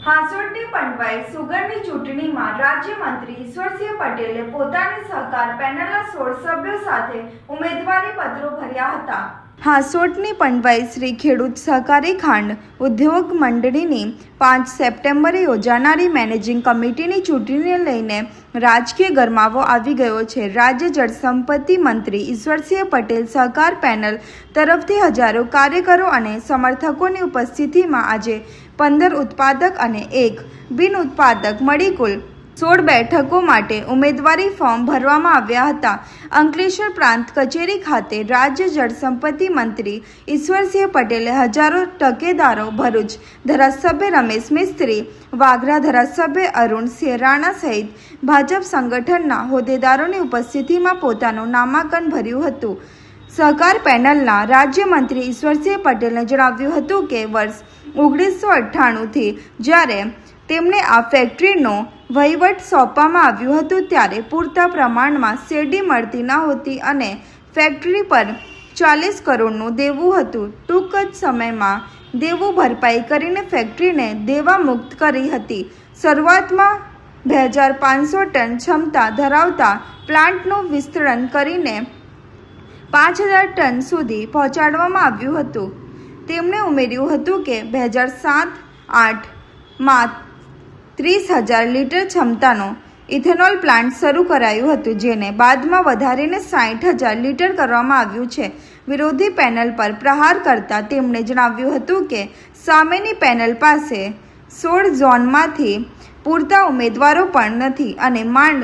હાંસોટની પંડવાઈ સુગરની ચૂંટણીમાં રાજ્યમંત્રી ઈશ્વરસિંહ પટેલે પોતાની સહકાર પેનલના 16 સભ્યો સાથે ઉમેદવારી પત્રો ભર્યા હતા। હાંસોટની પંડવાઈ શ્રી ખેડૂત સહકારી ખાંડ ઉદ્યોગ મંડળીની 5 સપ્ટેમ્બરે યોજાનારી મેનેજિંગ કમિટીની ચૂંટણીને લઈને રાજકીય ગરમાવો આવી ગયો છે। રાજ્ય જળસંપત્તિ મંત્રી ઈશ્વરસિંહ પટેલ સહકાર પેનલ તરફથી હજારો કાર્યકરો અને સમર્થકોની ઉપસ્થિતિમાં આજે 15 ઉત્પાદક અને 1 બિન ઉત્પાદક મળી કુલ 16 બેઠકો માટે ઉમેદવારી ફોર્મ ભરવામાં આવ્યા હતા। અંકલેશ્વર પ્રાંત કચેરી ખાતે રાજ્ય જળસંપત્તિ મંત્રી ઈશ્વરસિંહ પટેલે હજારો ટેકેદારો, ભરૂચ ધારાસભ્ય રમેશ મિસ્ત્રી, વાગરા ધારાસભ્ય અરુણસિંહ રાણા સહિત ભાજપ સંગઠનના હોદ્દેદારોની ઉપસ્થિતિમાં પોતાનું નામાંકન ભર્યું હતું। સહકાર પેનલના રાજ્યમંત્રી ઈશ્વરસિંહ પટેલે જણાવ્યું હતું કે વર્ષ 1998થી જ્યારે તેમને આ ફેક્ટરીનો વહીવટ સોંપવામાં આવ્યું હતું ત્યારે પૂરતા પ્રમાણમાં શેરડી મળતી નહોતી અને ફેક્ટરી પર 40 કરોડનું દેવું હતું। ટૂંક જ સમયમાં દેવું ભરપાઈ કરીને ફેક્ટરીને દેવા મુક્ત કરી હતી। શરૂઆતમાં 2500 ટન ક્ષમતા ધરાવતા પ્લાન્ટનું વિસ્તરણ કરીને 5000 ટન સુધી પહોંચાડવામાં આવ્યું હતું। તેમણે ઉમેર્યું હતું કે 2007-8માં 30,000 લીટર ક્ષમતાનો ઇથેનોલ પ્લાન્ટ શરૂ કરાયું હતું, જેને બાદમાં વધારીને 60,000 લીટર કરવામાં આવ્યું છે। વિરોધી પેનલ પર પ્રહાર કરતા તેમણે જણાવ્યું હતું કે સામેની પેનલ પાસે 16 ઝોનમાંથી પૂરતા ઉમેદવારો પણ નથી અને માંડ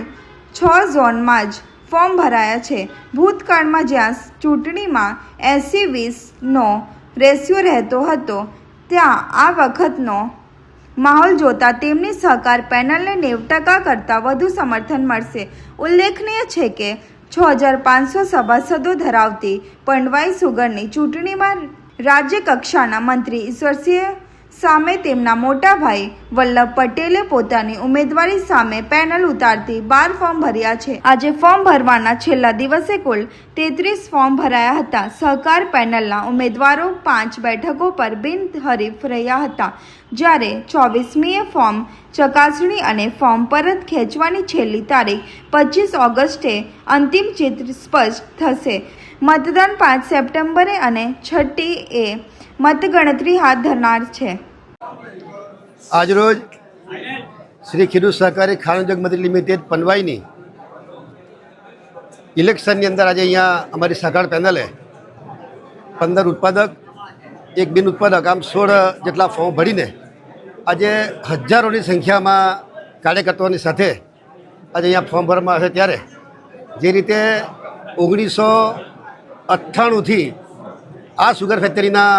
6 ઝોનમાં જ ફોર્મ ભરાયા છે। ભૂતકાળમાં જ્યાં ચૂંટણીમાં 80-20નો રેશિયો રહેતો હતો, ત્યાં આ વખતનો માહોલ જોતા તેમની સહકાર પેનલને 90% કરતાં વધુ સમર્થન મળશે। ઉલ્લેખનીય છે કે 6500 સભાસદો ધરાવતી પંડવાઈ સુગરની ચૂંટણીમાં રાજ્ય કક્ષાના મંત્રી ઈશ્વરસિંહ સામે તેમના મોટા ભાઈ વલ્લભ પટેલે પોતાની ઉમેદવારી સામે પેનલ ઉતારતી 12 ફોર્મ ભર્યા છે। આજે ફોર્મ ભરવાના છેલ્લા દિવસે કુલ 33 ફોર્મ ભરાયા હતા। સહકાર પેનલના ઉમેદવારો 5 બેઠકો પર બિનહરીફ રહ્યા હતા, જ્યારે 24મીએ ફોર્મ ચકાસણી અને ફોર્મ પરત ખેંચવાની છેલ્લી તારીખ 25 ઓગસ્ટે અંતિમ ચિત્ર સ્પષ્ટ થશે। મતદાન 5 સપ્ટેમ્બરે અને 6મીએ મતગણતરી હાથ ધરનાર છે। આજરોજ શ્રી ખેડૂત સહકારી ખાંડ ઉદ્યોગ મંડળી લિમિટેડ પંડવાઈની ઇલેક્શનની અંદર આજે અહીંયા અમારી સહકાર પેનલે 15 ઉત્પાદક, 1 બિન ઉત્પાદક, આમ 16 જેટલા ફોર્મ ભરીને આજે હજારોની સંખ્યામાં કાર્યકર્તાઓની સાથે આજે અહીંયા ફોર્મ ભરવામાં આવે ત્યારે જે રીતે 1998થી આ સુગર ફેક્ટરીના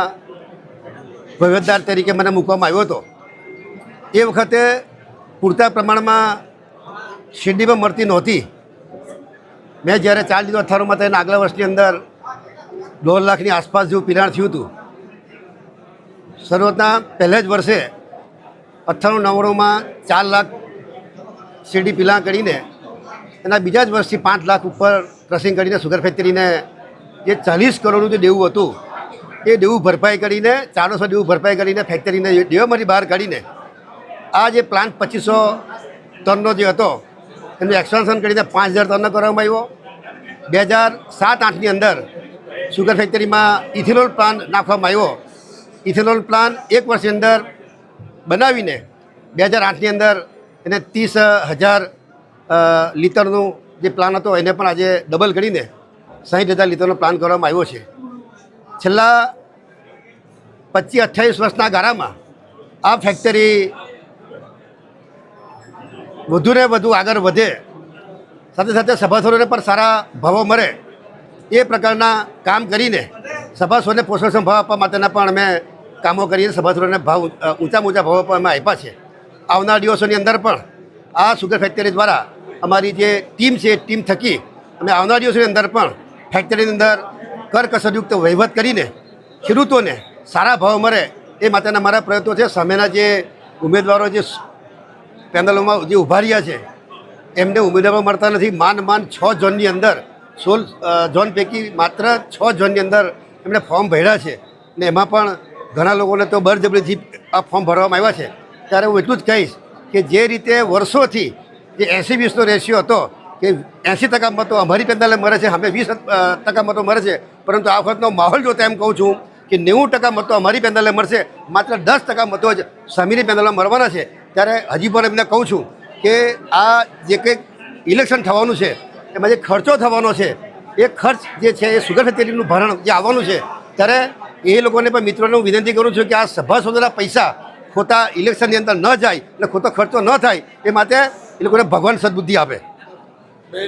વહીવટદાર તરીકે મને મૂકવામાં આવ્યો હતો, એ વખતે પૂરતા પ્રમાણમાં શેરડી પણ મળતી નહોતી। મેં જ્યારે 4/18માં તેના આગલા વર્ષની અંદર 1.5 લાખની આસપાસ જેવું પિરાણ થયું હતું। શરૂઆતના પહેલા જ વર્ષે 98-99માં 4 લાખ શેરડી પિલાણ કરીને એના બીજા જ વર્ષથી 5 લાખ ઉપર ક્રશિંગ કરીને સુગર ફેક્ટરીને જે 40 કરોડનું જે દેવું હતું એ દેવું ભરપાઈ કરીને 400 દેવું ભરપાઈ કરીને ફેક્ટરીને દેવામાંથી બહાર કાઢીને આ જે પ્લાન્ટ 2500 ટનનો જે હતો એનું એક્સપાન્શન કરીને 5000 ટનનો કરવામાં આવ્યો। 2007-8ની અંદર સુગર ફેક્ટરીમાં ઇથેનોલ પ્લાન્ટ નાખવામાં આવ્યો। ઇથેનોલ પ્લાન્ટ 1 વર્ષની અંદર બનાવીને 2008ની અંદર એને 30,000 લીટરનું જે પ્લાન હતો એને પણ આજે ડબલ કરીને 60,000 લીટરનો પ્લાન કરવામાં આવ્યો છે। છેલ્લા 25-28 વર્ષના ગાળામાં આ ફેક્ટરી વધુને વધુ આગળ વધે, સાથે સાથે સભાસદોને પણ સારા ભાવો મળે એ પ્રકારના કામ કરીને સભાસદોને પોષણ ભાવ આપવા માટેના પણ અમે કામો કરીને સભાસદોને ભાવ ઊંચા ભાવો પણ અમે આપ્યા છે। આવનાર દિવસોની અંદર પણ આ સુગર ફેક્ટરી દ્વારા અમારી જે ટીમ છે એ ટીમ થકી અમે આવનાર દિવસોની અંદર પણ ફેક્ટરીની અંદર કરકસરયુક્ત વહીવટ કરીને ખેડૂતોને સારા ભાવ મળે એ માટેના મારા પ્રયત્નો છે। સામેના જે ઉમેદવારો જે પેનલોમાં જે ઊભા રહ્યા છે એમને ઉમેદવારો મળતા નથી। માંડ 6 ઝોનની અંદર 16 ઝોન પૈકી માત્ર 6 ઝોનની અંદર એમણે ફોર્મ ભર્યા છે ને એમાં પણ ઘણા લોકોને તો બળજબરીથી આ ફોર્મ ભરવામાં આવ્યા છે। ત્યારે હું એટલું જ કહીશ કે જે રીતે વર્ષોથી જે 80-20નો રેશિયો હતો કે 80% મતો અમારી પેનલે મળે છે, અમે 20% મતો મળે છે, પરંતુ આ વખતનો માહોલ જોતા એમ કહું છું કે 90% મતો અમારી પેનલે મળશે, માત્ર 10% મતો જ સમીની પેનલમાં મળવાના છે. ત્યારે હજી પણ એમને કહું છું કે આ જે કંઈક ઇલેક્શન થવાનું છે એમાં જે ખર્ચો થવાનો છે એ ખર્ચ જે છે એ સુગર ફેક્ટરીનું ભરણ જે આવવાનું છે, ત્યારે એ લોકોને પણ મિત્રોને હું વિનંતી કરું છું કે આ સભાસદોના પૈસા ખોટા ઇલેક્શનની અંદર ન જાય એટલે ખોટો ખર્ચો ન થાય એ માટે એ લોકોને ભગવાન સદબુદ્ધિ આપે.